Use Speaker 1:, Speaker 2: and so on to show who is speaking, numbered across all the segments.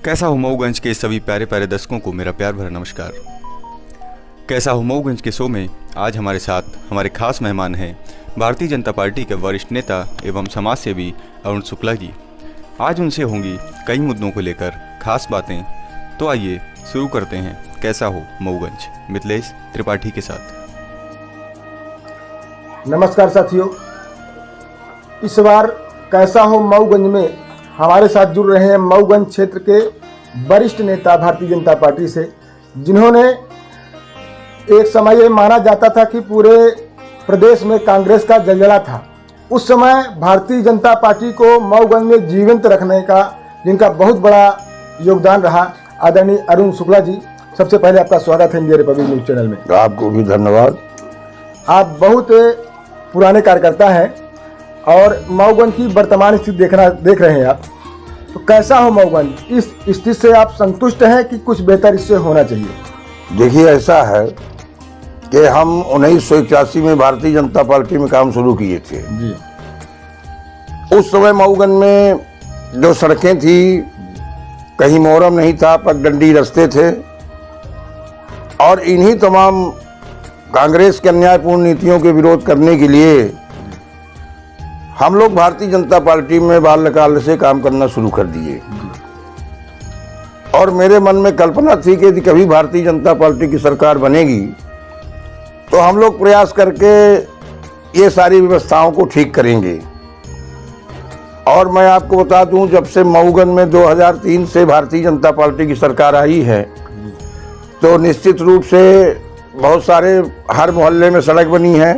Speaker 1: कैसा हो मऊगंज के सभी प्यारे प्यारे दर्शकों को मेरा प्यार भरा नमस्कार। कैसा हो मऊगंज के शो में आज हमारे साथ हमारे खास मेहमान हैं भारतीय जनता पार्टी के वरिष्ठ नेता एवं समाज सेवी अरुण शुक्ला जी। आज उनसे होंगी कई मुद्दों को लेकर खास बातें। तो आइए शुरू करते हैं कैसा हो मऊगंज मिथिलेश त्रिपाठी के साथ।
Speaker 2: नमस्कार साथियों, इस बार कैसा हो मऊगंज में हमारे साथ जुड़ रहे हैं मऊगंज क्षेत्र के वरिष्ठ नेता भारतीय जनता पार्टी से, जिन्होंने एक समय ये माना जाता था कि पूरे प्रदेश में कांग्रेस का जलजला था। उस समय भारतीय जनता पार्टी को मऊगंज में जीवंत रखने का जिनका बहुत बड़ा योगदान रहा, आदरणीय अरुण शुक्ला जी, सबसे पहले आपका स्वागत है इंडिया रिपब्लिक न्यूज चैनल में।
Speaker 3: आपको भी धन्यवाद।
Speaker 2: आप बहुत पुराने कार्यकर्ता हैं और मऊगंज की वर्तमान स्थिति देख रहे हैं आप, तो कैसा हो मऊगंज, इस स्थिति से आप संतुष्ट हैं कि कुछ बेहतर इससे होना चाहिए?
Speaker 3: देखिए, ऐसा है कि हम 1981 में भारतीय जनता पार्टी में काम शुरू किए थे
Speaker 2: जी।
Speaker 3: उस समय मऊगंज में जो सड़कें थी, कहीं मोहरम नहीं था, पगडंडी रास्ते थे, और इन्हीं तमाम कांग्रेस के अन्यायपूर्ण नीतियों के विरोध करने के लिए हम लोग भारतीय जनता पार्टी में बाल्यकाल से काम करना शुरू कर दिए। और मेरे मन में कल्पना थी कि यदि कभी भारतीय जनता पार्टी की सरकार बनेगी तो हम लोग प्रयास करके ये सारी व्यवस्थाओं को ठीक करेंगे। और मैं आपको बता दूं, जब से मऊगंज में 2003 से भारतीय जनता पार्टी की सरकार आई है तो निश्चित रूप से बहुत सारे हर मोहल्ले में सड़क बनी है,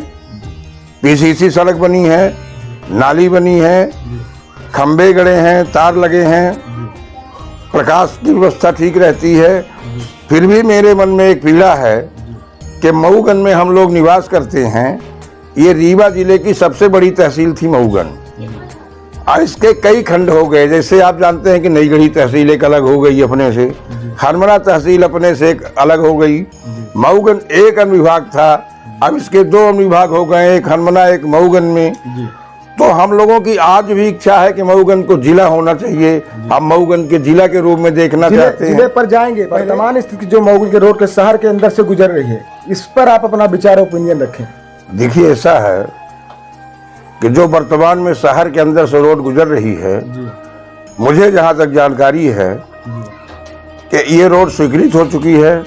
Speaker 3: पीसीसी सड़क बनी है, नाली बनी है, खंबे गड़े हैं, तार लगे हैं, प्रकाश की व्यवस्था ठीक रहती है। फिर भी मेरे मन में एक पीड़ा है कि मऊगंज में हम लोग निवास करते हैं। ये रीवा जिले की सबसे बड़ी तहसील थी मऊगंज, और इसके कई खंड हो गए। जैसे आप जानते हैं कि नईगढ़ी तहसील एक अलग हो गई अपने से, हरमरा तहसील अपने से एक अलग हो गई। मऊगंज एक अनुविभाग था, अब इसके 2 अनुविभाग हो गए, एक हरमरा एक मऊगंज में। तो हम लोगों की आज भी इच्छा है कि मऊगंज को जिला होना चाहिए। हम मऊगंज के जिला के रूप में देखना चाहते हैं।
Speaker 2: जिले पर जाएंगे, वर्तमान स्थिति जो मऊगंज के रोड के शहर के अंदर से गुजर रही है, इस पर आप अपना विचार ओपिनियन रखें।
Speaker 3: देखिए, ऐसा है कि जो वर्तमान में शहर के अंदर से रोड गुजर रही है, मुझे जहाँ तक जानकारी है कि ये रोड स्वीकृत हो चुकी है।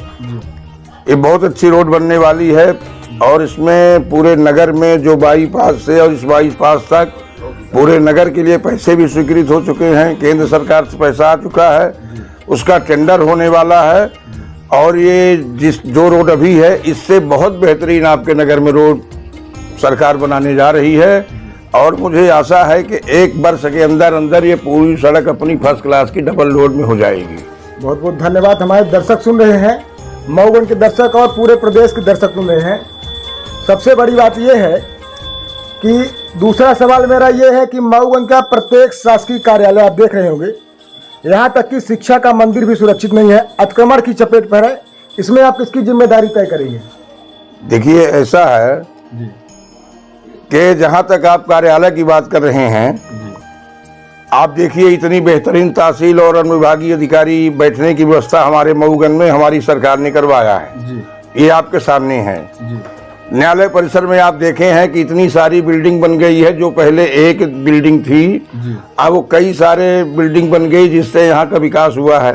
Speaker 3: ये बहुत अच्छी रोड बनने वाली है, और इसमें पूरे नगर में जो बाईपास से और इस बाईपास तक पूरे नगर के लिए पैसे भी स्वीकृत हो चुके हैं। केंद्र सरकार से पैसा आ चुका है, उसका टेंडर होने वाला है। और ये जो रोड अभी है, इससे बहुत बेहतरीन आपके नगर में रोड सरकार बनाने जा रही है। और मुझे आशा है कि 1 वर्ष के अंदर अंदर ये पूरी सड़क अपनी फर्स्ट क्लास की डबल रोड में हो जाएगी।
Speaker 2: बहुत बहुत धन्यवाद। हमारे दर्शक सुन रहे हैं, मऊगंज के दर्शक और पूरे प्रदेश के दर्शक सुन रहे हैं। सबसे बड़ी बात यह है कि दूसरा सवाल मेरा यह है कि मऊगंज का प्रत्येक शासकीय कार्यालय आप देख रहे होंगे, यहाँ तक कि शिक्षा का मंदिर भी सुरक्षित नहीं है, अतिक्रमण की चपेट पर है। इसमें आप किसकी जिम्मेदारी तय करेंगे?
Speaker 3: देखिए, ऐसा है कि जहाँ तक आप कार्यालय की बात कर रहे हैं, आप देखिए इतनी बेहतरीन तहसील और अनुविभागीय अधिकारी बैठने की व्यवस्था हमारे मऊगंज में हमारी सरकार ने करवाया है। ये आपके सामने है। न्यायालय परिसर में आप देखे हैं कि इतनी सारी बिल्डिंग बन गई है। जो पहले एक बिल्डिंग थी, अब वो कई सारे बिल्डिंग बन गई, जिससे यहाँ का विकास हुआ है।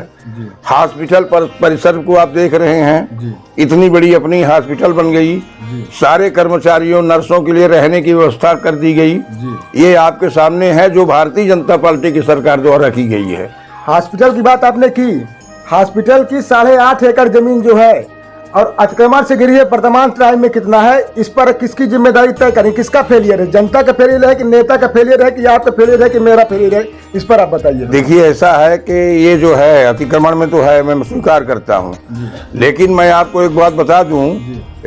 Speaker 3: हॉस्पिटल परिसर को आप देख रहे हैं, इतनी बड़ी अपनी हॉस्पिटल बन गई। सारे कर्मचारियों, नर्सों के लिए रहने की व्यवस्था कर दी गई। ये आपके सामने है जो भारतीय जनता पार्टी की सरकार द्वारा की गई है।
Speaker 2: हॉस्पिटल की बात आपने की, हॉस्पिटल की 8.5 एकड़ जमीन जो है और अतिक्रमण से गिरी है, वर्तमान टाइम में कितना है, इस पर किसकी जिम्मेदारी तय करें? किसका फेलियर है? जनता का फेलियर है कि नेता का फेलियर है कि आपका फेलियर है कि मेरा फेलियर है? इस पर आप बताइए।
Speaker 3: देखिए, ऐसा है कि ये जो है अतिक्रमण में तो है, मैं स्वीकार करता हूँ, लेकिन मैं आपको एक बात बता दूं,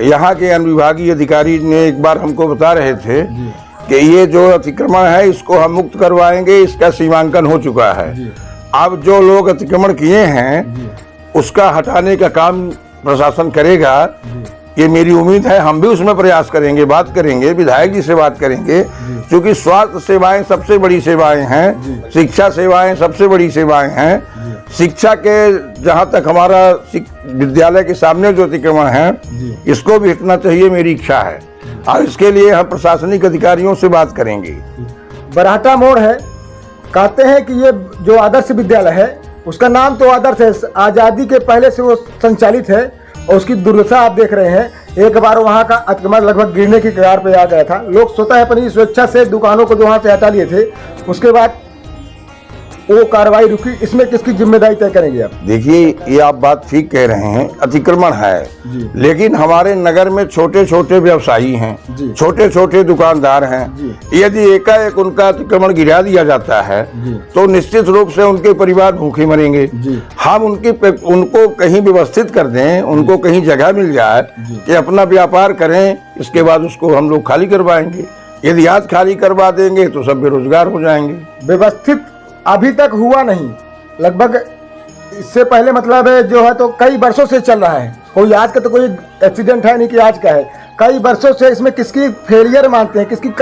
Speaker 3: यहाँ के अनुविभागीय अधिकारी ने एक बार हमको बता रहे थे कि ये जो अतिक्रमण है इसको हम मुक्त करवाएंगे, इसका सीमांकन हो चुका है। अब जो लोग अतिक्रमण किए हैं उसका हटाने का काम प्रशासन करेगा, ये मेरी उम्मीद है। हम भी उसमें प्रयास करेंगे, बात करेंगे, विधायक जी से बात करेंगे, क्योंकि स्वास्थ्य सेवाएं सबसे बड़ी सेवाएं हैं, शिक्षा सेवाएं सबसे बड़ी सेवाएं हैं। शिक्षा के जहाँ तक हमारा विद्यालय के सामने जो अतिक्रमण है इसको भी हटना चाहिए, मेरी इच्छा है। और इसके लिए हम प्रशासनिक अधिकारियों से बात करेंगे।
Speaker 2: बरहाटा मोड़ है, कहते हैं कि ये जो आदर्श विद्यालय है उसका नाम तो आदर्श है, आज़ादी के पहले से वो संचालित है और उसकी दुर्दशा आप देख रहे हैं। एक बार वहाँ का अतिक्रमण लगभग गिरने की कगार पे आ गया था। लोग स्वतः अपनी स्वेच्छा से दुकानों को जो वहाँ से हटा लिए थे, उसके बाद वो कार्रवाई रुकी। इसमें किसकी जिम्मेदारी तय करेंगे आप? देखिए,
Speaker 3: ये आप बात ठीक कह रहे हैं, अतिक्रमण है, लेकिन हमारे नगर में छोटे छोटे व्यवसायी हैं, छोटे छोटे दुकानदार हैं। यदि एकाएक उनका अतिक्रमण गिरा दिया जाता है तो निश्चित रूप से उनके परिवार भूखे मरेंगे। हम उनको कहीं व्यवस्थित कर दें, उनको कहीं जगह मिल जाए कि अपना व्यापार करें, इसके बाद उसको हम लोग खाली करवाएंगे। यदि आज खाली करवा देंगे तो सब बेरोजगार हो जाएंगे।
Speaker 2: व्यवस्थित अभी तक हुआ नहीं, लगभग इससे पहले मतलब है जो है तो कई वर्षों से चल रहा है। कोई आज का तो कोई एक्सीडेंट है नहीं कि आज का है, कई वर्षों से। इसमें किसकी फेलियर मानते हैं, किसकी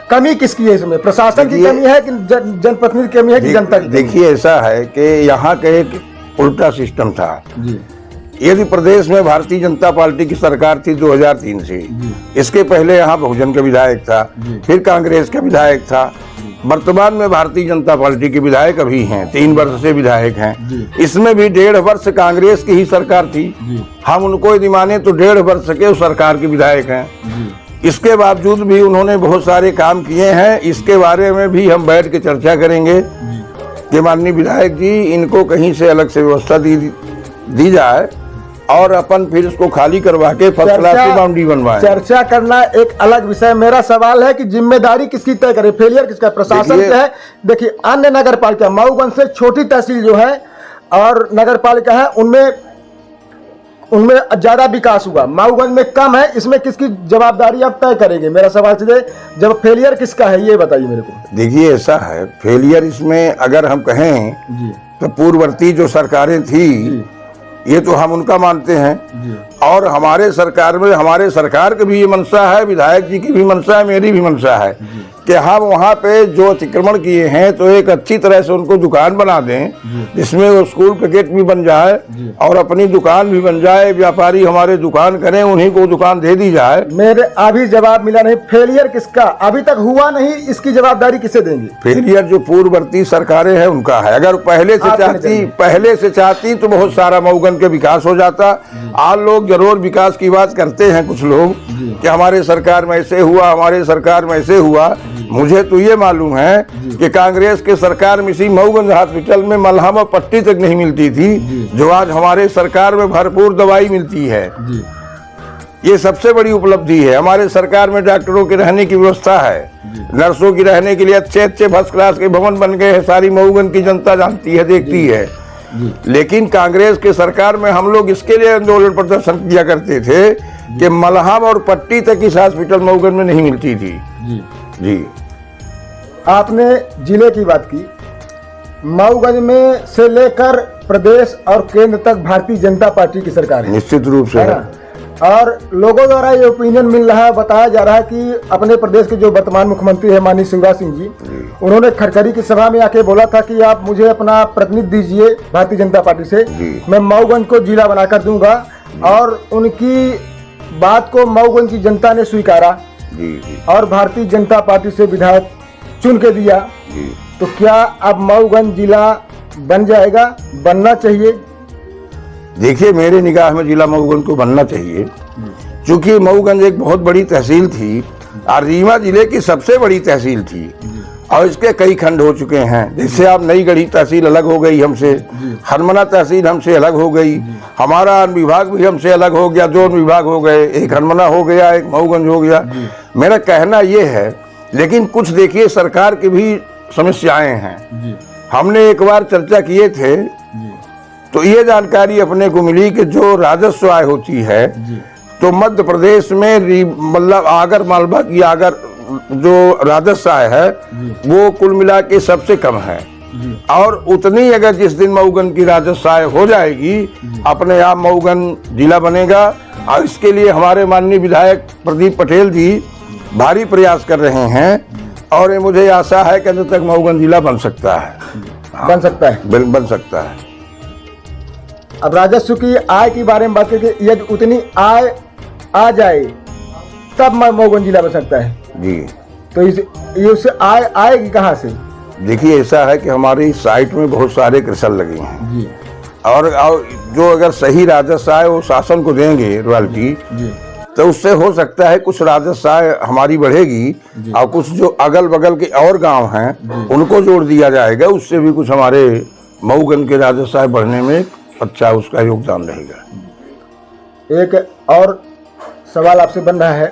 Speaker 2: कमी किसकी है? इसमें प्रशासन की कमी है कि जनप्रतिनिधि की कमी है कि जनता की?
Speaker 3: देखिए, ऐसा है कि यहाँ का एक उल्टा सिस्टम था। यदि प्रदेश में भारतीय जनता पार्टी की सरकार थी 2003 से, इसके पहले यहाँ बहुजन का विधायक था, फिर कांग्रेस का विधायक था, वर्तमान में भारतीय जनता पार्टी के विधायक अभी हैं, 3 वर्ष से विधायक हैं। इसमें भी 1.5 वर्ष कांग्रेस की ही सरकार थी। हम उनको यदि माने तो 1.5 वर्ष के उस सरकार के विधायक हैं। इसके बावजूद भी उन्होंने बहुत सारे काम किए हैं। इसके बारे में भी हम बैठ के चर्चा करेंगे कि माननीय विधायक जी, इनको कहीं से अलग से व्यवस्था दी जाए और अपन फिर इसको खाली करवा के फर्स्ट क्लास की बाउंड्री बनवाएं।
Speaker 2: चर्चा करना एक अलग विषय। मेरा सवाल है कि जिम्मेदारी किसकी तय करे, फेलियर किसका? प्रशासन क्या है? देखिए, अन्य नगर पालिका मऊगंज से छोटी तहसील जो है और नगर पालिका है, उनमें ज्यादा विकास हुआ, मऊगंज में कम है। इसमें किसकी जवाबदारी आप तय करेंगे? मेरा सवाल सीधे, जब फेलियर किसका है ये बताइए मेरे को।
Speaker 3: देखिए, ऐसा है, फेलियर इसमें अगर हम कहें तो पूर्ववर्ती जो सरकारें थी ये तो हम उनका मानते हैं। और हमारे सरकार की भी ये मंशा है, विधायक जी की भी मंशा है, मेरी भी मंशा है कि हम वहाँ पे जो अतिक्रमण किए हैं तो एक अच्छी तरह से उनको दुकान बना दें, जिसमें वो स्कूल का गेट भी बन जाए और अपनी दुकान भी बन जाए। व्यापारी हमारे दुकान करें, उन्हीं को दुकान दे दी जाए।
Speaker 2: मेरे अभी जवाब मिला नहीं, फेलियर किसका? अभी तक हुआ नहीं, इसकी जवाबदारी किसे देंगे?
Speaker 3: फेलियर जो पूर्ववर्ती सरकारें हैं उनका है। अगर पहले से चाहती तो बहुत सारा मऊगंज के विकास हो जाता। आज लोग जरूर विकास की बात करते हैं कुछ लोग कि हमारे सरकार में ऐसे हुआ, हमारे सरकार में ऐसे हुआ। मुझे तो ये मालूम है कि कांग्रेस के सरकार में इसी मऊगंज हॉस्पिटल में मलहम और पट्टी तक नहीं मिलती थी, जो आज हमारे सरकार में भरपूर दवाई मिलती है। ये सबसे बड़ी उपलब्धि है। हमारे सरकार में डॉक्टरों के रहने की व्यवस्था है, नर्सों की रहने के लिए अच्छे फर्स्ट क्लास के भवन बन गए हैं। सारी मऊगंज की जनता जानती है, देखती है। लेकिन कांग्रेस के सरकार में हम लोग इसके लिए आंदोलन प्रदर्शन किया करते थे कि मलहम और पट्टी तक इस हॉस्पिटल मऊगंज में नहीं मिलती थी। जी,
Speaker 2: आपने जिले की बात की, मऊगंज में से लेकर प्रदेश और केंद्र तक भारतीय जनता पार्टी की सरकार है।
Speaker 3: निश्चित रूप से है।
Speaker 2: और लोगों द्वारा ये ओपिनियन मिल रहा है, बताया जा रहा है कि अपने प्रदेश के जो वर्तमान मुख्यमंत्री है माननीय शिवराज सिंह जी, उन्होंने खरखरी की सभा में आके बोला था कि आप मुझे अपना प्रतिनिधि दीजिए भारतीय जनता पार्टी से, मैं मऊगंज को जिला बनाकर दूंगा। और उनकी बात को मऊगंज की जनता ने स्वीकारा और भारतीय जनता पार्टी से विधायक चुन के दिया। तो क्या अब मऊगंज जिला बन जाएगा, बनना चाहिए?
Speaker 3: देखिए, मेरे निगाह में जिला मऊगंज को बनना चाहिए, क्योंकि मऊगंज एक बहुत बड़ी तहसील थी और रीवा जिले की सबसे बड़ी तहसील थी और इसके कई खंड हो चुके हैं। जैसे आप नई गढ़ी तहसील अलग हो गई हमसे, हरमना तहसील हमसे अलग हो गई, हमारा विभाग भी हमसे अलग हो गया, 2 विभाग हो गए, एक हरमना हो गया, एक मऊगंज हो गया। मेरा कहना ये है, लेकिन कुछ देखिए सरकार की भी समस्याएं हैं। हमने एक बार चर्चा किए थे तो ये जानकारी अपने को मिली कि जो राजस्व आय होती है तो मध्य प्रदेश में मतलब आगर मालवा की आगर जो राजस्व आय है वो कुल मिला के सबसे कम है। और उतनी अगर जिस दिन मऊगंज की राजस्व आय हो जाएगी, अपने आप मऊगंज जिला बनेगा। और इसके लिए हमारे माननीय विधायक प्रदीप पटेल जी भारी प्रयास कर रहे हैं और ये मुझे आशा है कि अंत तक मऊगंज जिला बन सकता है।
Speaker 2: बन सकता है,
Speaker 3: बन सकता है।
Speaker 2: अब राजस्व की आय के बारे में बात करें, यदि उतनी आय आ जाए तब मऊगंज जिला बन सकता है
Speaker 3: जी।
Speaker 2: तो ये उससे आय आएगी कहाँ से?
Speaker 3: देखिए ऐसा है कि हमारी साइट में बहुत सारे कृषक लगे हैं
Speaker 2: जी
Speaker 3: और जो अगर सही राजस्व आए वो शासन को देंगे रॉयल्टी,
Speaker 2: जी
Speaker 3: तो उससे हो सकता है कुछ राजस्व आय हमारी बढ़ेगी और कुछ जो अगल बगल के और गांव हैं उनको जोड़ दिया जाएगा, उससे भी कुछ हमारे मऊगंज के राजस्व आय बढ़ने में अच्छा उसका योगदान रहेगा।
Speaker 2: एक और सवाल आपसे बन रहा है,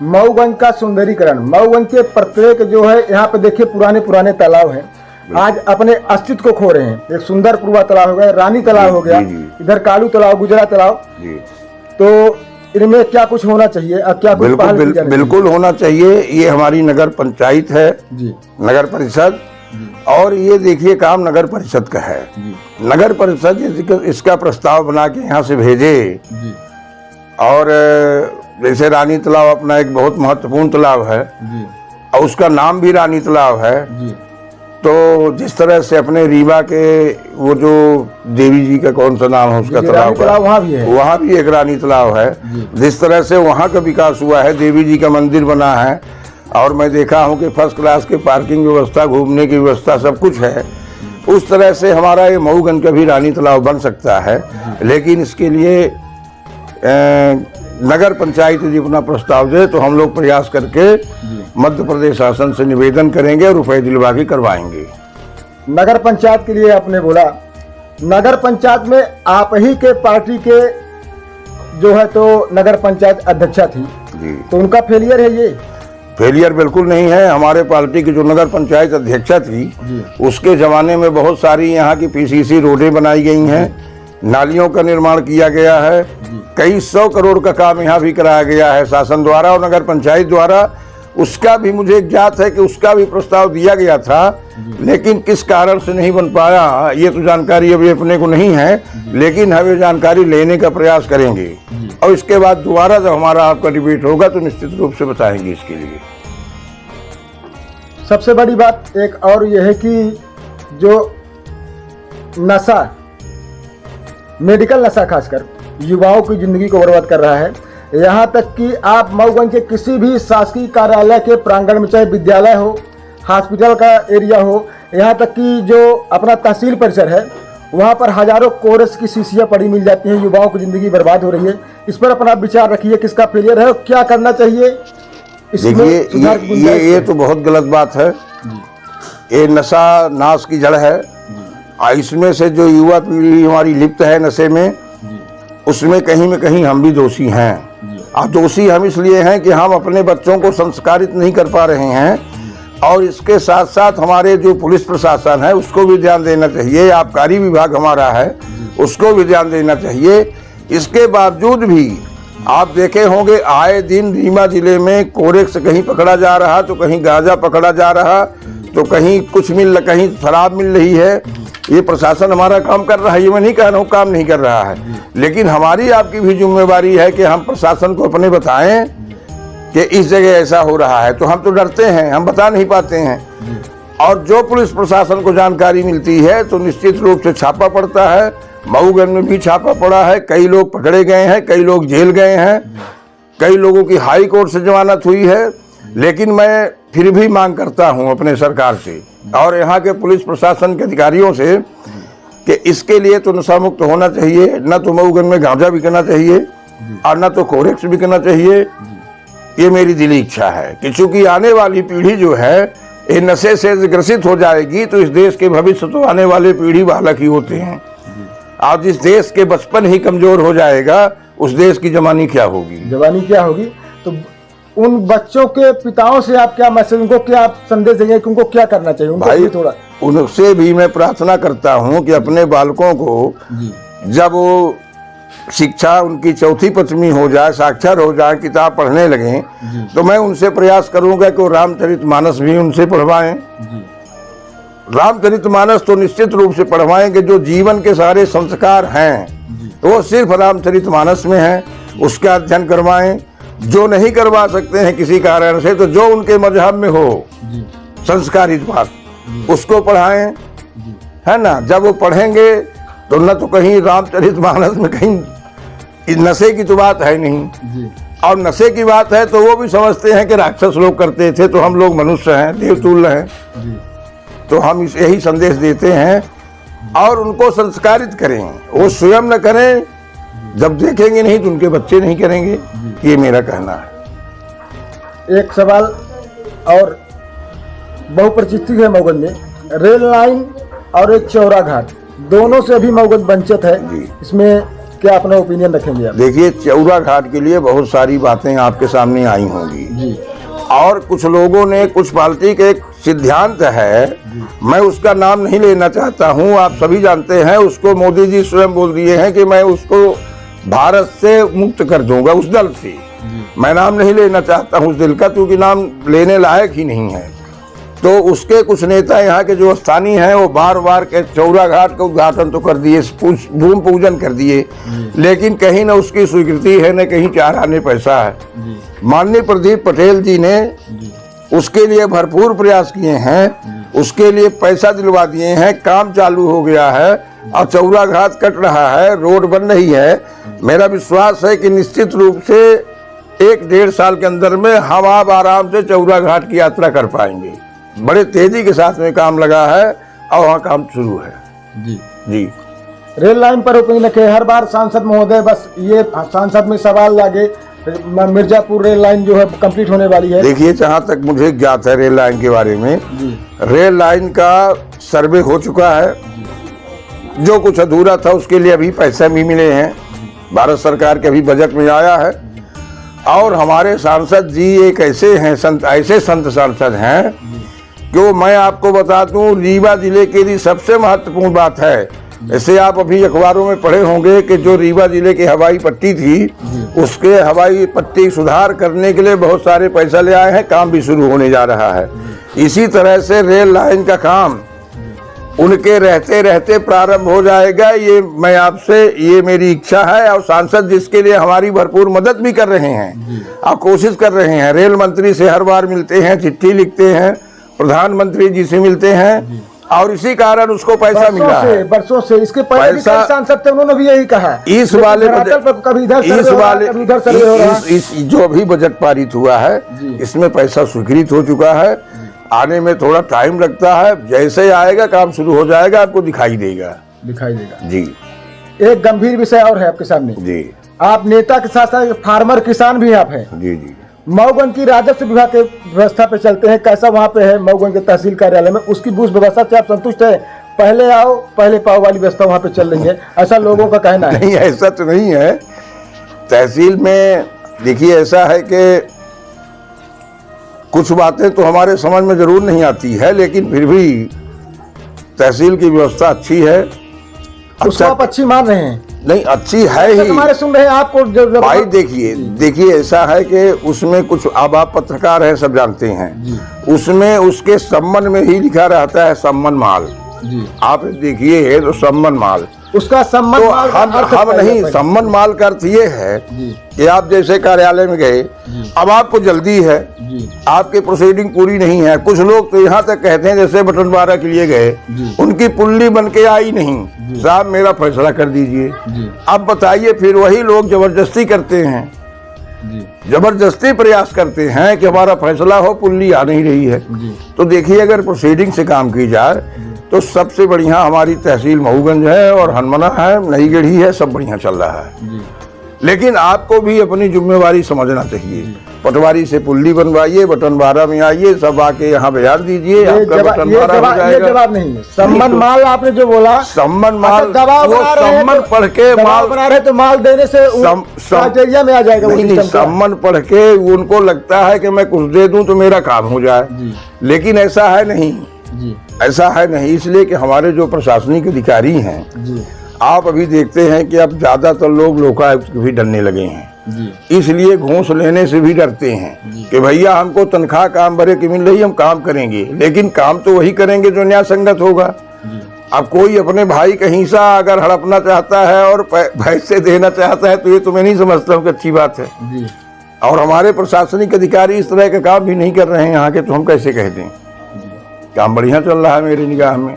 Speaker 2: मऊगंज का सुंदरीकरण। मऊगंज के प्रत्येक जो है यहाँ पे देखिए पुराने तालाब हैं, आज अपने अस्तित्व को खो रहे हैं। एक सुंदरपुरा तालाब हो गया, रानी तालाब हो गया, इधर कालू तालाब, गुजरा तालाब, तो इनमें क्या कुछ होना चाहिए और क्या कुछ पहल की जानी
Speaker 3: बिल्कुल होना चाहिए। ये हमारी नगर पंचायत है
Speaker 2: जी,
Speaker 3: नगर परिषद, और ये देखिए काम नगर परिषद का है। नगर परिषद इसका प्रस्ताव बना के यहाँ से भेजे
Speaker 2: जी,
Speaker 3: और जैसे रानी तालाब अपना एक बहुत महत्वपूर्ण तालाब है
Speaker 2: जी,
Speaker 3: और उसका नाम भी रानी तालाब है,
Speaker 2: जी,
Speaker 3: तो जिस तरह से अपने रीवा के वो जो देवी जी का कौन सा नाम है उसका तालाब है,
Speaker 2: वहाँ भी है,
Speaker 3: वहाँ भी एक रानी तालाब है। जिस तरह से वहाँ का विकास हुआ है, देवी जी का मंदिर बना है और मैं देखा हूँ कि फर्स्ट क्लास के पार्किंग व्यवस्था, घूमने की व्यवस्था सब कुछ है, उस तरह से हमारा ये मऊगंज का भी रानी तालाब बन सकता है। लेकिन इसके लिए नगर पंचायत यदि अपना प्रस्ताव दे तो हम लोग प्रयास करके मध्य प्रदेश शासन से निवेदन करेंगे और रुपए दिलवा के करवाएंगे।
Speaker 2: नगर पंचायत के लिए आपने बोला, नगर पंचायत में आप ही के पार्टी के जो है तो नगर पंचायत अध्यक्षा थी
Speaker 3: जी,
Speaker 2: तो उनका फेलियर है ये?
Speaker 3: फेलियर बिल्कुल नहीं है। हमारे पार्टी की जो नगर पंचायत अध्यक्षा थी उसके जमाने में बहुत सारी यहाँ की पीसीसी रोडें बनाई गई हैं, नालियों का निर्माण किया गया है, कई 100 करोड़ का काम यहाँ भी कराया गया है शासन द्वारा और नगर पंचायत द्वारा। उसका भी मुझे ज्ञात है कि उसका भी प्रस्ताव दिया गया था, लेकिन किस कारण से नहीं बन पाया ये तो जानकारी अभी अपने को नहीं है, लेकिन हम ये जानकारी लेने का प्रयास करेंगे और इसके बाद दोबारा जब हमारा आपका डिबेट होगा तो निश्चित रूप से बताएंगे इसके लिए।
Speaker 2: सबसे बड़ी बात एक और यह है कि जो नशा, मेडिकल नशा खासकर युवाओं की जिंदगी को बर्बाद कर रहा है, यहाँ तक कि आप मऊगंज के किसी भी शासकीय कार्यालय के प्रांगण में, चाहे विद्यालय हो, हॉस्पिटल का एरिया हो, यहाँ तक कि जो अपना तहसील परिसर है वहाँ पर हजारों कोरस की शीशियाँ पड़ी मिल जाती हैं, युवाओं की जिंदगी बर्बाद हो रही है। इस पर अपना विचार रखिए, किसका फेलियर है और क्या करना चाहिए?
Speaker 3: देखिए ये तो बहुत गलत बात है। ये नशा नाश की जड़ है और इसमें से जो युवा पीढ़ी हमारी लिप्त है नशे में, उसमें कहीं में कहीं हम भी दोषी हैं। और दोषी हम इसलिए हैं कि हम अपने बच्चों को संस्कारित नहीं कर पा रहे हैं और इसके साथ साथ हमारे जो पुलिस प्रशासन है उसको भी ध्यान देना चाहिए, आबकारी विभाग हमारा है उसको भी ध्यान देना चाहिए। इसके बावजूद भी आप देखे होंगे आए दिन रीवा जिले में कोरेक्स कहीं पकड़ा जा रहा, तो कहीं गांजा पकड़ा जा रहा, तो कहीं कुछ कहीं शराब मिल रही है। ये प्रशासन हमारा काम कर रहा है, ये मैं नहीं कह रहा हूँ काम नहीं कर रहा है, लेकिन हमारी आपकी भी जिम्मेवारी है कि हम प्रशासन को अपने बताएं कि इस जगह ऐसा हो रहा है। तो हम तो डरते हैं, हम बता नहीं पाते हैं। और जो पुलिस प्रशासन को जानकारी मिलती है तो निश्चित रूप से छापा पड़ता है। मऊगंज में भी छापा पड़ा है, कई लोग पकड़े गए हैं, कई लोग जेल गए हैं, कई लोगों की हाई कोर्ट से जमानत हुई है। लेकिन मैं फिर भी मांग करता हूं अपने सरकार से और यहाँ के पुलिस प्रशासन के अधिकारियों से कि इसके लिए तो नशा मुक्त होना चाहिए, न तो मऊगंज में गांजा बिकना चाहिए और न तो कोरेक्स बिकना चाहिए। ये मेरी दिली इच्छा है कि चूंकि आने वाली पीढ़ी जो है ये नशे से ग्रसित हो जाएगी तो इस देश के भविष्य तो आने वाले पीढ़ी बालक ही होते हैं। आज इस देश के बचपन ही कमजोर हो जाएगा, उस देश की जवानी क्या होगी?
Speaker 2: जवानी क्या होगी? तो उन बच्चों के पिताओं से आप क्या मैसेज, उनको क्या आप संदेश देंगे कि उनको क्या करना चाहिए? उनको
Speaker 3: भाई
Speaker 2: थोड़ा
Speaker 3: उनसे भी मैं प्रार्थना करता हूं कि अपने बालकों को जब वो शिक्षा उनकी चौथी पंचमी हो जाए, साक्षर हो जाए, किताब पढ़ने लगें, तो मैं उनसे प्रयास करूंगा कि वो रामचरितमानस भी उनसे पढ़वाएं। रामचरितमानस तो निश्चित रूप से पढ़वाएंगे, जो जीवन के सारे संस्कार हैं तो वो सिर्फ रामचरितमानस में है, उसका अध्ययन करवाएं। जो नहीं करवा सकते हैं किसी कारण से, तो जो उनके मजहब में हो संस्कारित बात उसको पढ़ाएं, है ना। जब वो पढ़ेंगे तो न तो कहीं रामचरितमानस में कहीं नशे की तो बात है नहीं,
Speaker 2: जी
Speaker 3: और नशे की बात है तो वो भी समझते हैं कि राक्षस लोग करते थे, तो हम लोग मनुष्य हैं, देवतुल्य हैं।
Speaker 2: जी
Speaker 3: तो हम इस यही संदेश देते हैं और उनको संस्कारित करें, वो स्वयं न करें, जब देखेंगे नहीं तो उनके बच्चे नहीं करेंगे, ये मेरा कहना है।
Speaker 2: एक सवाल और बहुप्रचलित है मऊगंज में, रेल लाइन और एक चौरा घाट, दोनों से अभी मऊगंज वंचित है,
Speaker 3: जी।
Speaker 2: इसमें क्या अपना ओपिनियन रखेंगे आप?
Speaker 3: देखिए, चौरा घाट के लिए बहुत सारी बातें आपके सामने आई होंगी,
Speaker 2: जी
Speaker 3: और कुछ लोगों ने, कुछ पार्टी के एक सिद्धांत है, मैं उसका नाम नहीं लेना चाहता हूं, आप सभी जानते हैं उसको, मोदी जी स्वयं बोल दिए हैं कि मैं उसको भारत से मुक्त कर दूंगा, उस दल से। मैं नाम नहीं लेना चाहता हूं उस दल का, क्योंकि नाम लेने लायक ही नहीं है। तो उसके कुछ नेता यहाँ के जो स्थानीय हैं वो बार बार के चौरा घाट का उद्घाटन तो कर दिए, भूमि पूजन कर दिए, लेकिन कहीं न उसकी स्वीकृति है, न कहीं चार आने पैसा है। माननीय प्रदीप पटेल जी ने उसके लिए भरपूर प्रयास किए हैं, उसके लिए पैसा दिलवा दिए हैं, काम चालू हो गया है और चौरा घाट कट रहा है, रोड बन रही है। मेरा विश्वास है कि निश्चित रूप से 1-1.5 साल के अंदर में हम आप आराम से चौरा घाट की यात्रा कर पाएंगे। बड़े तेजी के साथ में काम लगा है और वहाँ काम शुरू है।
Speaker 2: जी
Speaker 3: जी
Speaker 2: रेल लाइन पर ओपिनियन रखे, हर बार सांसद महोदय बस ये सांसद में सवाल लागे, मिर्जापुर रेल लाइन जो है कंप्लीट होने वाली है।
Speaker 3: देखिए, जहाँ तक मुझे ज्ञात है रेल लाइन के बारे में, रेल लाइन का सर्वे हो चुका है, जो कुछ अधूरा था उसके लिए अभी पैसे भी मिले हैं, भारत सरकार के अभी बजट में आया है। और हमारे सांसद जी एक ऐसे हैं, ऐसे संत सांसद हैं कि मैं आपको बता दूं, रीवा जिले के लिए सबसे महत्वपूर्ण बात है, ऐसे आप अभी अखबारों में पढ़े होंगे कि जो रीवा जिले की हवाई पट्टी थी, उसके हवाई पट्टी सुधार करने के लिए बहुत सारे पैसा ले आए हैं, काम भी शुरू होने जा रहा है। इसी तरह से रेल लाइन का काम उनके रहते रहते प्रारंभ हो जाएगा, ये मैं आपसे, ये मेरी इच्छा है। और सांसद जिसके लिए हमारी भरपूर मदद भी कर रहे हैं और कोशिश कर रहे हैं, रेल मंत्री से हर बार मिलते हैं, चिट्ठी लिखते हैं, प्रधानमंत्री जी से मिलते हैं, और इसी कारण उसको पैसा मिला है।
Speaker 2: बरसों से इसके पहले भी कई सांसद थे, उन्होंने भी यही कहा।
Speaker 3: इस वाले
Speaker 2: कभी इधर
Speaker 3: इस जो अभी बजट पारित हुआ है, इसमें पैसा स्वीकृत हो चुका है, आने में थोड़ा टाइम लगता है, जैसे आएगा काम शुरू हो जाएगा, आपको दिखाई देगा जी।
Speaker 2: एक गंभीर विषय और है आपके सामने
Speaker 3: जी,
Speaker 2: आप नेता के साथ साथ फार्मर किसान भी आप हैं।
Speaker 3: जी जी।
Speaker 2: मऊगंज की राजस्व विभाग के व्यवस्था पे चलते हैं, कैसा वहाँ पे है मऊगंज के तहसील कार्यालय में, उसकी बूथ व्यवस्था से आप संतुष्ट है? पहले आओ पहले पाओ वाली व्यवस्था वहाँ पे चल रही है, ऐसा लोगों का कहना है।
Speaker 3: नहीं, ऐसा तो नहीं है। तहसील में देखिए, ऐसा है कि कुछ बातें तो हमारे समझ में जरूर नहीं आती है, लेकिन फिर भी तहसील की व्यवस्था अच्छी है।
Speaker 2: उसको आप अच्छी मान रहे हैं?
Speaker 3: नहीं, अच्छी है ही।
Speaker 2: हमारे सुन रहे हैं आपको
Speaker 3: भाई देखिए ऐसा है कि उसमें कुछ, अब आप पत्रकार हैं, सब जानते हैं, उसमें उसके संबंध में ही लिखा रहता है सम्मान माल जी। आप देखिए तो सम्मान माल,
Speaker 2: उसका सम्मान
Speaker 3: तो
Speaker 2: माल
Speaker 3: हम नहीं, सम्मान माल का अर्थ ये है कि आप जैसे कार्यालय में गए, अब आपको जल्दी है, आपकी प्रोसीडिंग पूरी नहीं है। कुछ लोग तो यहाँ तक कहते हैं, जैसे बटनवारा के लिए गए, उनकी पुल्ली बन के आई नहीं, साहब मेरा फैसला कर दीजिए। अब बताइए, फिर वही लोग जबरदस्ती करते हैं, जबरदस्ती प्रयास करते हैं कि हमारा फैसला हो, पुल्ली आ नहीं रही है। तो देखिए, अगर प्रोसीडिंग से काम की जाए तो सबसे बढ़िया हमारी तहसील मऊगंज है और हनुमाना है, नई गढ़ी है, सब बढ़िया चल रहा है। लेकिन आपको भी अपनी जिम्मेवारी समझना चाहिए। पटवारी से पुल्ली बनवाइए, बटनवारा में आइए, सब आके यहाँ बयान दीजिए, आपका बटनवारा हो जाएगा।
Speaker 2: जवाब नहीं है। सम्मान माल आपने जो बोला,
Speaker 3: सम्मान माल, वो सम्मान पढ़ के माल
Speaker 2: बना रहे तो माल देने से क्राइटेरिया में आ जाएगा।
Speaker 3: नहीं, सम्मान पढ़ के उनको लगता है कि मैं कुछ दे दूं तो मेरा काम हो जाए, लेकिन ऐसा है नहीं, ऐसा है नहीं। इसलिए कि हमारे जो प्रशासनिक अधिकारी हैं, आप अभी देखते हैं कि अब ज्यादातर लोग लोकायुक्त भी डरने लगे हैं, इसलिए घूस लेने से भी डरते हैं कि भैया हमको तनख्वाह काम भरे की मिल रही, हम काम करेंगे, लेकिन काम तो वही करेंगे जो न्याय संगत होगा। अब कोई अपने भाई का हिस्सा अगर हड़पना चाहता है और पैसे देना चाहता है, तो ये तो मैं नहीं समझता हूँ कि अच्छी बात है। और हमारे प्रशासनिक अधिकारी इस तरह का काम भी नहीं कर रहे हैं यहाँ के, तो हम कैसे कह दें? काम बढ़िया चल रहा है मेरी निगाह में।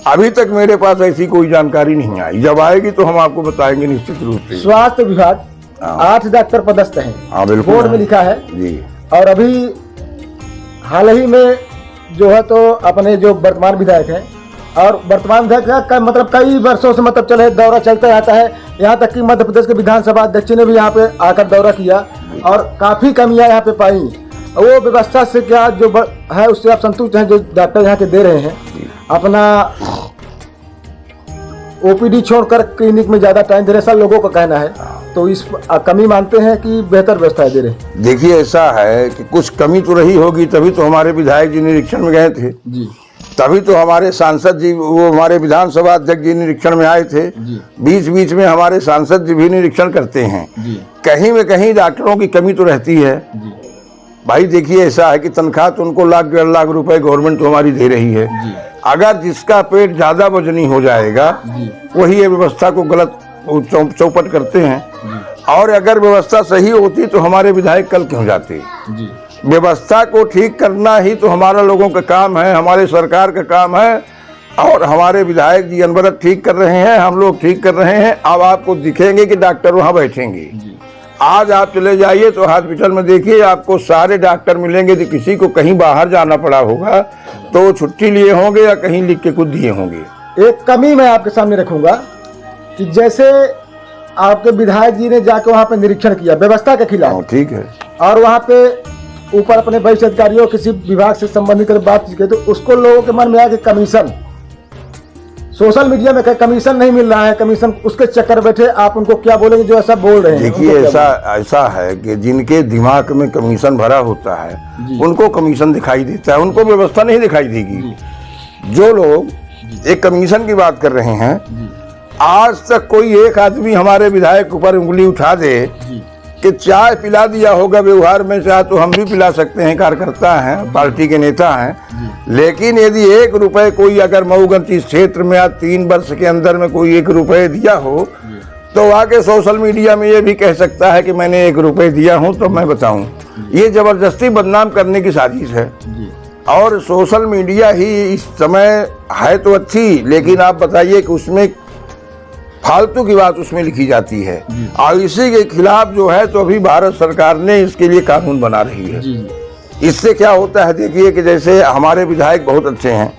Speaker 3: अभी तक मेरे पास ऐसी कोई जानकारी नहीं आई, जब आएगी तो हम आपको बताएंगे निश्चित रूप से।
Speaker 2: स्वास्थ्य विभाग
Speaker 3: हाँ।
Speaker 2: 8 डॉक्टर पदस्थ हैं,
Speaker 3: हाँ बिल्कुल,
Speaker 2: बोर्ड में लिखा है
Speaker 3: जी।
Speaker 2: और अभी हाल ही में जो है तो अपने जो वर्तमान विधायक हैं और वर्तमान विधायक का मतलब कई वर्षों से मतलब चले दौरा चलता रहता है, यहाँ तक कि मध्य प्रदेश के विधानसभा अध्यक्ष ने भी यहाँ पे आकर दौरा किया और काफ़ी कमियां यहाँ पे पाई। वो व्यवस्था से क्या जो है उससे आप संतुष्ट हैं जो डॉक्टर यहाँ के दे रहे हैं? अपना ओपीडी छोड़कर क्लिनिक में ज़्यादा टाइम दे रहे, ऐसा लोगों का कहना है, तो इस कमी मानते हैं कि बेहतर व्यवस्था दे रहे हैं?
Speaker 3: देखिए ऐसा है कि कुछ कमी तो रही होगी, तभी तो हमारे विधायक जी निरीक्षण में गए थे
Speaker 2: जी,
Speaker 3: तभी तो हमारे सांसद जी, वो हमारे विधानसभा अध्यक्ष जी निरीक्षण में आए थे। बीच बीच में हमारे सांसद जी भी निरीक्षण करते हैं। कहीं में कहीं डॉक्टरों की कमी तो रहती है भाई। देखिए ऐसा है कि तनख्वाह तो उनको लाख 1.5 लाख रुपए गवर्नमेंट तो हमारी दे रही है। अगर जिसका पेट ज्यादा वजनी हो जाएगा वही ये व्यवस्था को गलत चौपट करते हैं, और अगर व्यवस्था सही होती तो हमारे विधायक कल क्यों जाते। व्यवस्था को ठीक करना ही तो हमारा लोगों का काम है, हमारे सरकार का काम है, और हमारे विधायक जी अनवरत ठीक कर रहे हैं, हम लोग ठीक कर रहे हैं। अब आपको दिखेंगे कि डॉक्टर वहाँ बैठेंगे। आज आप चले जाइए तो हॉस्पिटल में देखिए, आपको सारे डॉक्टर मिलेंगे। तो किसी को कहीं बाहर जाना पड़ा होगा तो वो छुट्टी लिए होंगे या कहीं लिख के कुछ दिए होंगे।
Speaker 2: एक कमी मैं आपके सामने रखूंगा कि जैसे आपके विधायक जी ने जाकर वहाँ पे निरीक्षण किया व्यवस्था के खिलाफ,
Speaker 3: ठीक है,
Speaker 2: और वहाँ पे ऊपर अपने वरिष्ठ अधिकारियों किसी विभाग से संबंधित बात की, तो उसको लोगों के मन में आया कि कमीशन, सोशल मीडिया में कमीशन नहीं मिल रहा है, कमीशन, उसके चक्कर बैठे आप उनको क्या बोलेंगे जो ऐसा बोल रहे हैं?
Speaker 3: देखिए ऐसा है कि जिनके दिमाग में कमीशन भरा होता है उनको कमीशन दिखाई देता है, उनको व्यवस्था नहीं दिखाई देगी। जो लोग एक कमीशन की बात कर रहे हैं, आज तक कोई एक आदमी हमारे विधायक ऊपर उंगली उठा दे कि चाय पिला दिया होगा व्यवहार में, चाहे तो हम भी पिला सकते हैं, कार्यकर्ता हैं, पार्टी के नेता हैं, लेकिन यदि 1 रुपए कोई अगर मऊगंज इस क्षेत्र में आज 3 वर्ष के अंदर में कोई 1 रुपए दिया हो तो आके सोशल मीडिया में ये भी कह सकता है कि मैंने 1 रुपए दिया हूं। तो मैं बताऊं, ये जबरदस्ती बदनाम करने की साजिश है। और सोशल मीडिया ही इस समय है तो अच्छी, लेकिन आप बताइए कि उसमें फालतू की बात उसमें लिखी जाती है, और इसी के खिलाफ जो है तो अभी भारत सरकार ने इसके लिए कानून बना रही है। इससे क्या होता है, देखिए कि जैसे हमारे विधायक बहुत अच्छे हैं,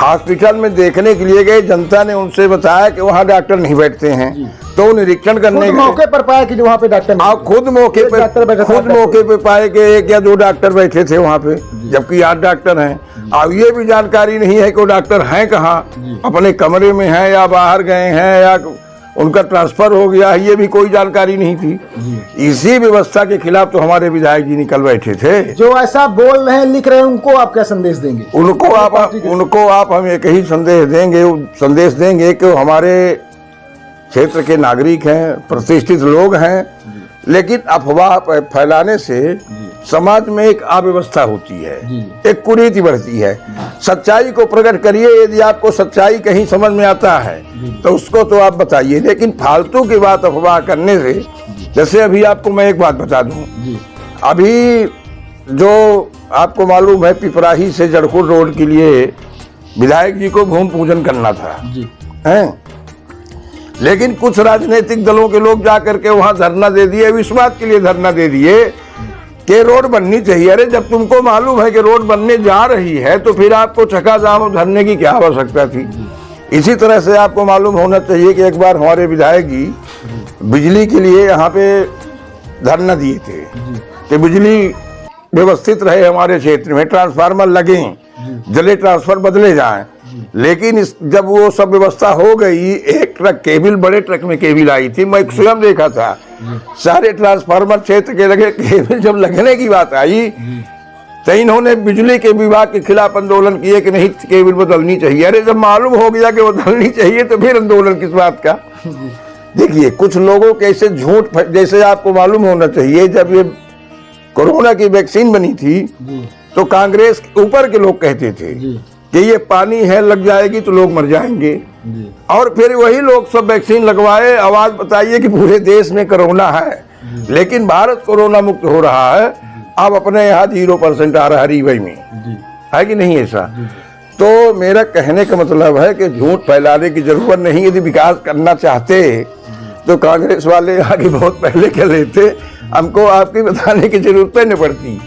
Speaker 3: हॉस्पिटल में देखने के लिए गए, जनता ने उनसे बताया कि वहाँ डॉक्टर नहीं बैठते हैं, तो निरीक्षण करने
Speaker 2: मौके पर पाया कि वहाँ पे डॉक्टर,
Speaker 3: आप खुद मौके पे पाए कि 1 या 2 डॉक्टर बैठे थे वहाँ पे, जबकि 8 डॉक्टर हैं। अब ये भी जानकारी नहीं है कि वो डॉक्टर हैं कहाँ, अपने कमरे में हैं या बाहर गए हैं या उनका ट्रांसफर हो गया है, ये भी कोई जानकारी नहीं थी। इसी व्यवस्था के खिलाफ तो हमारे विधायक जी निकल बैठे थे।
Speaker 2: जो ऐसा बोल रहे हैं, लिख रहे हैं, उनको आप क्या संदेश देंगे?
Speaker 3: उनको आप हम एक ही संदेश देंगे कि हमारे क्षेत्र के नागरिक हैं, प्रतिष्ठित लोग हैं, लेकिन अफवाह फैलाने से समाज में एक अव्यवस्था होती है, एक कुरीति बढ़ती है। सच्चाई को प्रकट करिए, यदि आपको सच्चाई कहीं समझ में आता है तो उसको तो आप बताइए, लेकिन फालतू की बात अफवाह करने से, जैसे अभी आपको मैं एक बात बता दूं, अभी जो आपको मालूम है पिपराही से जड़कुल रोड के लिए विधायक जी को भूमि पूजन करना था, हैं? लेकिन कुछ राजनीतिक दलों के लोग जाकर के वहां धरना दे दिए, इस बात के लिए धरना दे दिए कि रोड बननी चाहिए। अरे जब तुमको मालूम है कि रोड बनने जा रही है तो फिर आपको चक्का-जाम धरने की क्या आवश्यकता थी? इसी तरह से आपको मालूम होना चाहिए कि एक बार हमारे विधायक जी बिजली के लिए यहाँ पे धरना दिए थे कि बिजली व्यवस्थित रहे हमारे क्षेत्र में, ट्रांसफार्मर लगे, जले ट्रांसफर बदले जाएं। लेकिन जब वो सब व्यवस्था हो गई, एक ट्रक केबल, बड़े ट्रक में केबल आई थी, मैं स्वयं देखा था, सारे ट्रांसफार्मर क्षेत्र के लगे केबल, जब लगने की बात आई तो इन्होंने बिजली के विभाग के खिलाफ आंदोलन किए कि नहीं केबल बदलनी चाहिए। अरे जब मालूम हो गया कि बदलनी चाहिए तो फिर आंदोलन किस बात का? देखिए कुछ लोगों के ऐसे झूठ, जैसे आपको मालूम होना चाहिए जब ये कोरोना की वैक्सीन बनी थी तो कांग्रेस ऊपर के लोग कहते थे कि ये पानी है, लग जाएगी तो लोग मर जाएंगे, और फिर वही लोग सब वैक्सीन लगवाए। आवाज बताइए कि पूरे देश में कोरोना है, लेकिन भारत कोरोना मुक्त हो रहा है। अब अपने यहाँ 0% आ रहा है रीवाई में, है कि नहीं ऐसा? तो मेरा कहने का मतलब है कि झूठ फैलाने की जरूरत नहीं। यदि विकास करना चाहते तो कांग्रेस वाले आगे बहुत पहले कर लेते, हमको आपकी बताने की जरूरत नहीं पड़ती।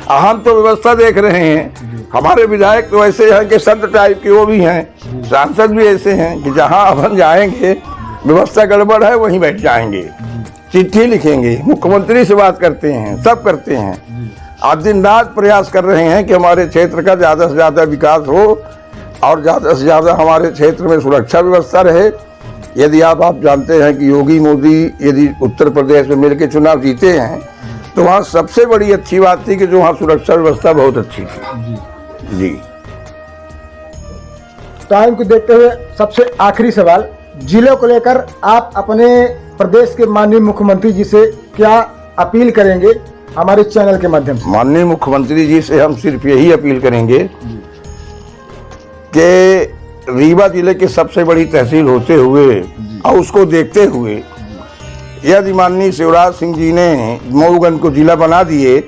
Speaker 3: हम तो व्यवस्था देख रहे हैं, हमारे विधायक तो ऐसे हैं कि संत टाइप के वो भी हैं, सांसद भी ऐसे हैं कि जहां अपन जाएंगे व्यवस्था गड़बड़ है वहीं बैठ जाएंगे, चिट्ठी लिखेंगे, मुख्यमंत्री से बात करते हैं, सब करते हैं। आज दिन रात प्रयास कर रहे हैं कि हमारे क्षेत्र का ज़्यादा से ज़्यादा विकास हो और ज़्यादा से ज़्यादा हमारे क्षेत्र में सुरक्षा व्यवस्था रहे। यदि आप जानते हैं कि योगी मोदी यदि उत्तर प्रदेश में मिलकर चुनाव जीते हैं तो वहाँ सबसे बड़ी अच्छी बात थी कि जो वहाँ सुरक्षा व्यवस्था बहुत अच्छी थी। जी
Speaker 2: टाइम को देखते हुए सबसे आखिरी सवाल, जिले को लेकर आप अपने प्रदेश के माननीय मुख्यमंत्री जी से क्या अपील करेंगे हमारे चैनल के माध्यम से?
Speaker 3: माननीय मुख्यमंत्री जी से हम सिर्फ यही अपील करेंगे कि रीवा जिले की सबसे बड़ी तहसील होते हुए और उसको देखते हुए यदि माननीय शिवराज सिंह जी ने मऊगंज को जिला बना दिए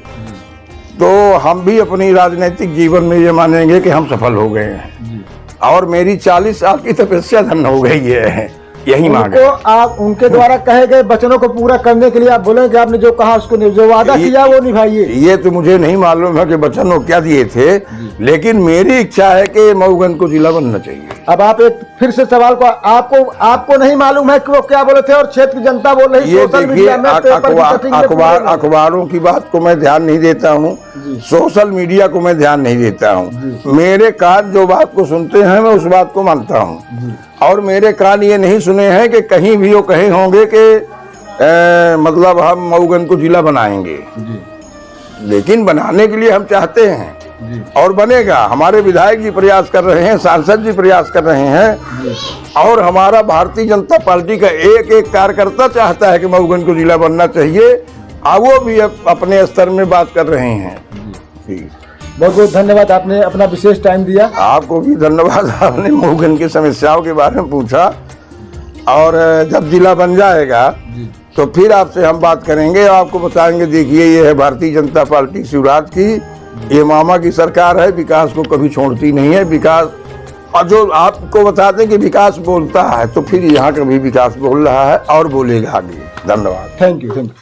Speaker 3: तो हम भी अपनी राजनीतिक जीवन में ये मानेंगे कि हम सफल हो गए हैं और मेरी 40 साल की तपस्या धन्य हो गई है। यही मांग है।
Speaker 2: आप उनके द्वारा कहे गए वचनों को पूरा करने के लिए आप बोलें कि आपने जो कहा उसको जो वादा किया वो निभाइए।
Speaker 3: ये तो मुझे नहीं मालूम है कि वचन वो क्या दिए थे, लेकिन मेरी इच्छा है कि मऊगंज को जिला बनना चाहिए।
Speaker 2: अब आप एक फिर से सवाल को आपको नहीं मालूम है कि वो क्या बोले थे और क्षेत्र की जनता बोल रही है सोशल मीडिया में,
Speaker 3: अखबारों की बात को मैं ध्यान नहीं देता हूँ, सोशल मीडिया को मैं ध्यान नहीं देता हूँ। मेरे कान जो बात को सुनते हैं मैं उस बात को मानता हूँ और मेरे कान ये नहीं सुने हैं कि कहीं भी वो कहे होंगे कि मतलब हम मऊगंज को जिला बनाएंगे। लेकिन बनाने के लिए हम चाहते हैं और बनेगा। हमारे विधायक जी प्रयास कर रहे हैं, सांसद जी प्रयास कर रहे हैं और हमारा भारतीय जनता पार्टी का एक एक कार्यकर्ता चाहता है कि मऊगंज को जिला बनना चाहिए और वो भी अपने स्तर में बात कर रहे हैं।
Speaker 2: बहुत बहुत धन्यवाद, आपने अपना विशेष टाइम दिया।
Speaker 3: आपको भी धन्यवाद, आपने मऊगंज की समस्याओं के बारे में पूछा और जब जिला बन जाएगा तो फिर आपसे हम बात करेंगे, आपको बताएंगे देखिए ये है भारतीय जनता पार्टी शिवराज की, ये मामा की सरकार है, विकास को कभी छोड़ती नहीं है। विकास और जो आपको बता दें कि विकास बोलता है तो फिर यहाँ का भी विकास बोल रहा है और बोलेगा आगे। धन्यवाद।
Speaker 2: Thank you.